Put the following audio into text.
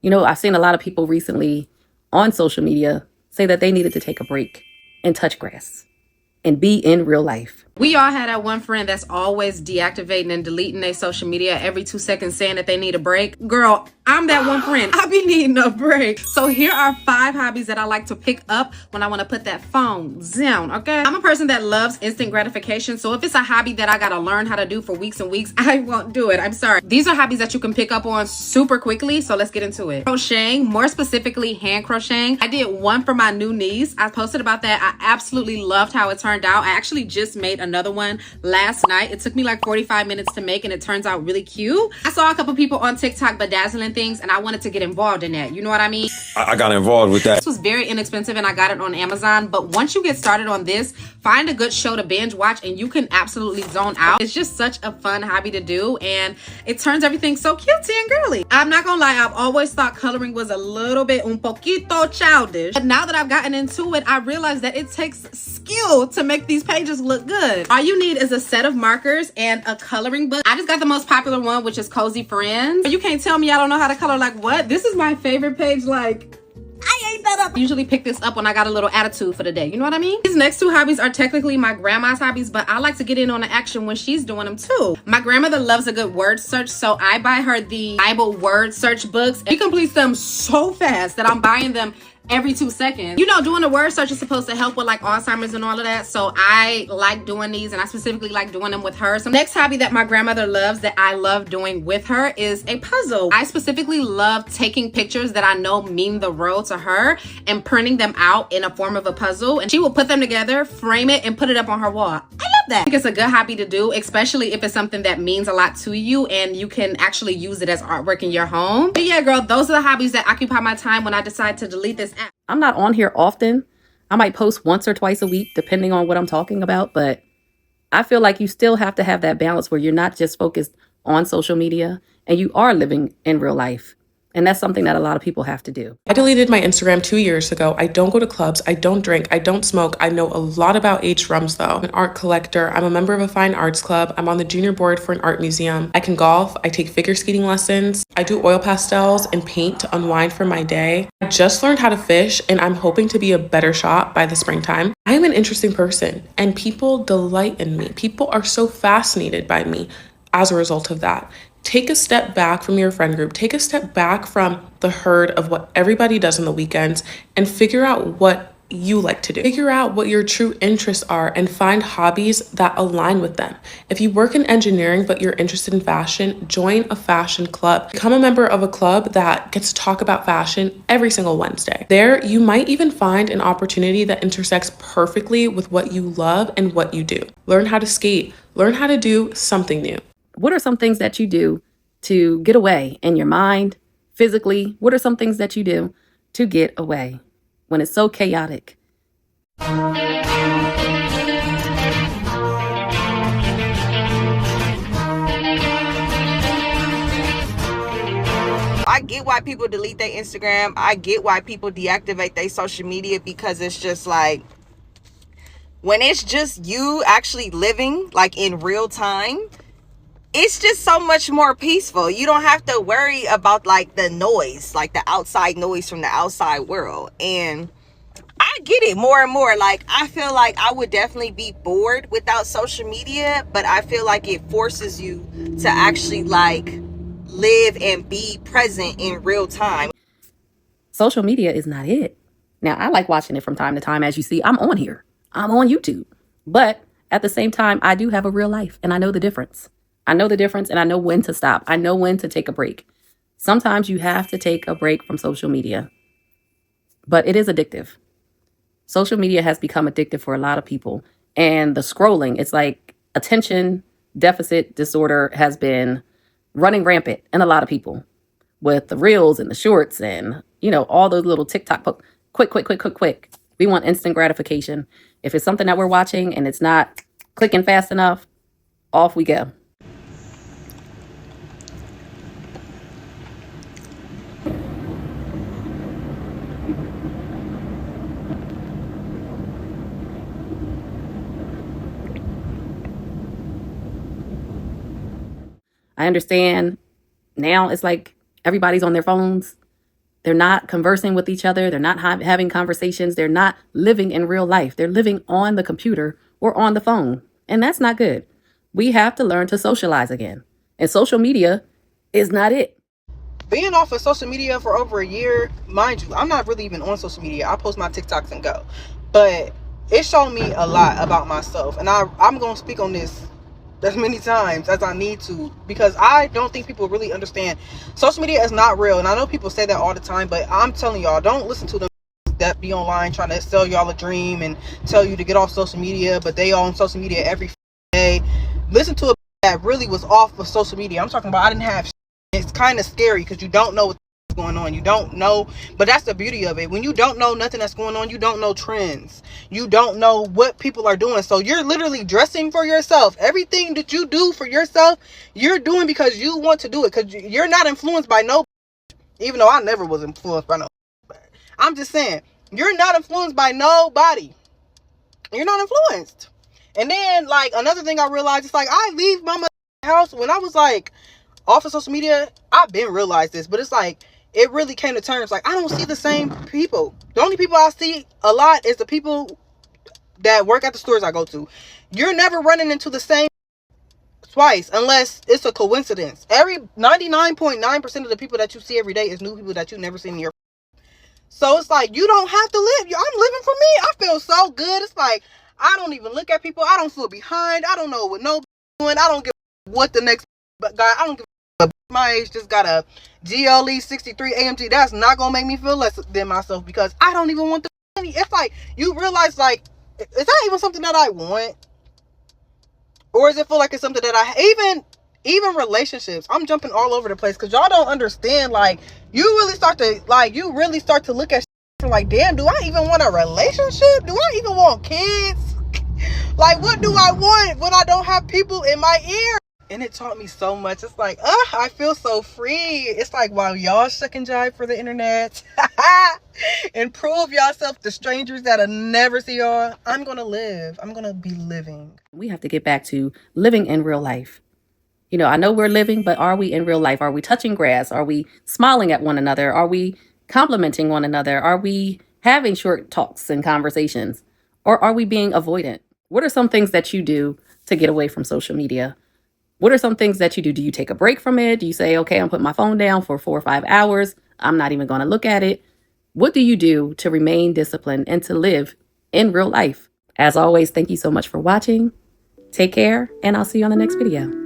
You know, I've seen a lot of people recently on social media say that they needed to take a break and touch grass and be in real life. We all had that one friend that's always deactivating and deleting their social media every 2 seconds saying that they need a break. Girl, I'm that one friend. I be needing a break. So here are 5 hobbies that I like to pick up when I want to put that phone down, okay? I'm a person that loves instant gratification. So if it's a hobby that I got to learn how to do for weeks and weeks, I won't do it. I'm sorry. These are hobbies that you can pick up on super quickly. So let's get into it. Crocheting, more specifically hand crocheting. I did one for my new niece. I posted about that. I absolutely loved how it turned out. I actually just made another one last night. It took me like 45 minutes to make and it turns out really cute. I saw a couple people on TikTok bedazzling things and I wanted to get involved in that. You know what I mean? I got involved with that. This was very inexpensive and I got it on Amazon. But once you get started on this, find a good show to binge watch and you can absolutely zone out. It's just such a fun hobby to do and it turns everything so cutesy and girly. I'm not gonna lie, I've always thought coloring was a little bit un poquito childish. But now that I've gotten into it, I realized that it takes skill to make these pages look good. All you need is a set of markers and a coloring book. I just got the most popular one, which is Cozy Friends. You can't tell me I don't know how to color. Like, what? This is my favorite page. Like, I ain't that up. I usually pick this up when I got a little attitude for the day. You know what I mean? These next 2 hobbies are technically my grandma's hobbies, but I like to get in on the action when she's doing them too. My grandmother loves a good word search, so I buy her the Bible word search books. She completes them so fast that I'm buying them every 2 seconds. You know, doing a word search is supposed to help with like Alzheimer's and all of that. So I like doing these and I specifically like doing them with her. So next hobby that my grandmother loves that I love doing with her is a puzzle. I specifically love taking pictures that I know mean the world to her and printing them out in a form of a puzzle. And she will put them together, frame it, and put it up on her wall. I love that. I think it's a good hobby to do, especially if it's something that means a lot to you and you can actually use it as artwork in your home. But yeah, girl, those are the hobbies that occupy my time when I decide to delete this app. I'm not on here often. I might post once or twice a week, depending on what I'm talking about. But I feel like you still have to have that balance where you're not just focused on social media and you are living in real life. And that's something that a lot of people have to do. I deleted my Instagram 2 years ago. I don't go to clubs. I don't drink. I don't smoke. I know a lot about aged rums though. I'm an art collector. I'm a member of a fine arts club. I'm on the junior board for an art museum. I can golf. I take figure skating lessons. I do oil pastels and paint to unwind from my day. I just learned how to fish and I'm hoping to be a better shot by the springtime. I am an interesting person and people delight in me. People are so fascinated by me as a result of that. Take a step back from your friend group. Take a step back from the herd of what everybody does on the weekends and figure out what you like to do. Figure out what your true interests are and find hobbies that align with them. If you work in engineering but you're interested in fashion, join a fashion club. Become a member of a club that gets to talk about fashion every single Wednesday. There, you might even find an opportunity that intersects perfectly with what you love and what you do. Learn how to skate. Learn how to do something new. What are some things that you do to get away in your mind, physically? What are some things that you do to get away when it's so chaotic? I get why people delete their Instagram. I get why people deactivate their social media because it's just like, when it's just you actually living like in real time, it's just so much more peaceful. You don't have to worry about like the noise, like the outside noise from the outside world. And I get it more and more. Like, I feel like I would definitely be bored without social media, but I feel like it forces you to actually like live and be present in real time. Social media is not it. Now, I like watching it from time to time. As you see, I'm on here. I'm on YouTube. But at the same time, I do have a real life and I know the difference. I know the difference and I know when to stop. I know when to take a break. Sometimes you have to take a break from social media, but it is addictive. Social media has become addictive for a lot of people. And the scrolling, it's like attention deficit disorder has been running rampant in a lot of people with the reels and the shorts and, you know, all those little TikTok, quick. We want instant gratification. If it's something that we're watching and it's not clicking fast enough, off we go. I understand now it's like everybody's on their phones. They're not conversing with each other. They're not having conversations. They're not living in real life. They're living on the computer or on the phone. And that's not good. We have to learn to socialize again. And social media is not it. Being off of social media for over a year, mind you, I'm not really even on social media. I post my TikToks and go. But it showed me a lot about myself. And I'm going to speak on this as many times as I need to, because I don't think people really understand social media is not real. And I know people say that all the time, but I'm telling y'all, don't listen to them that be online trying to sell y'all a dream and tell you to get off social media, but they on social media every day. Listen to a that really was off of social media. I'm talking about I didn't have it's kind of scary because you don't know what's going on. You don't know, but that's the beauty of it. When you don't know nothing that's going on, you don't know trends. You don't know what people are doing. So you're literally dressing for yourself. Everything that you do for yourself, you're doing because you want to do it. Because you're not influenced by no, even though I never was influenced by no. I'm just saying, you're not influenced by nobody. You're not influenced. And then, like, another thing I realized is, like, I leave my house when I was, like, off of social media. I've been realized this, but it's like it really came to terms. Like, I don't see the same people. The only people I see a lot is the people that work at the stores I go to. You're never running into the same twice unless it's a coincidence. Every 99.9% of the people that you see every day is new people that you've never seen in your. So it's like you don't have to live. I'm living for me. I feel so good. It's like I don't even look at people. I don't feel behind. I don't know what no doing. I don't give what the next guy. I don't give. My age just got a GLE 63 AMG. That's not gonna make me feel less than myself because I don't even want the money. It's like you realize, like, is that even something that I want, or does it feel like it's something that I even relationships? I'm jumping all over the place because y'all don't understand. Like, you really start to look at shit like, damn, do I even want a relationship? Do I even want kids? Like, what do I want when I don't have people in my ear? And it taught me so much. It's like, I feel so free. It's like, while y'all shuck and jive for the internet and prove yourself to strangers that'll never see y'all, I'm going to live. I'm going to be living. We have to get back to living in real life. You know, I know we're living, but are we in real life? Are we touching grass? Are we smiling at one another? Are we complimenting one another? Are we having short talks and conversations? Or are we being avoidant? What are some things that you do to get away from social media? What are some things that you do? Do you take a break from it? Do you say, okay, I'm putting my phone down for 4 or 5 hours. I'm not even going to look at it. What do you do to remain disciplined and to live in real life? As always, thank you so much for watching. Take care, and I'll see you on the next video.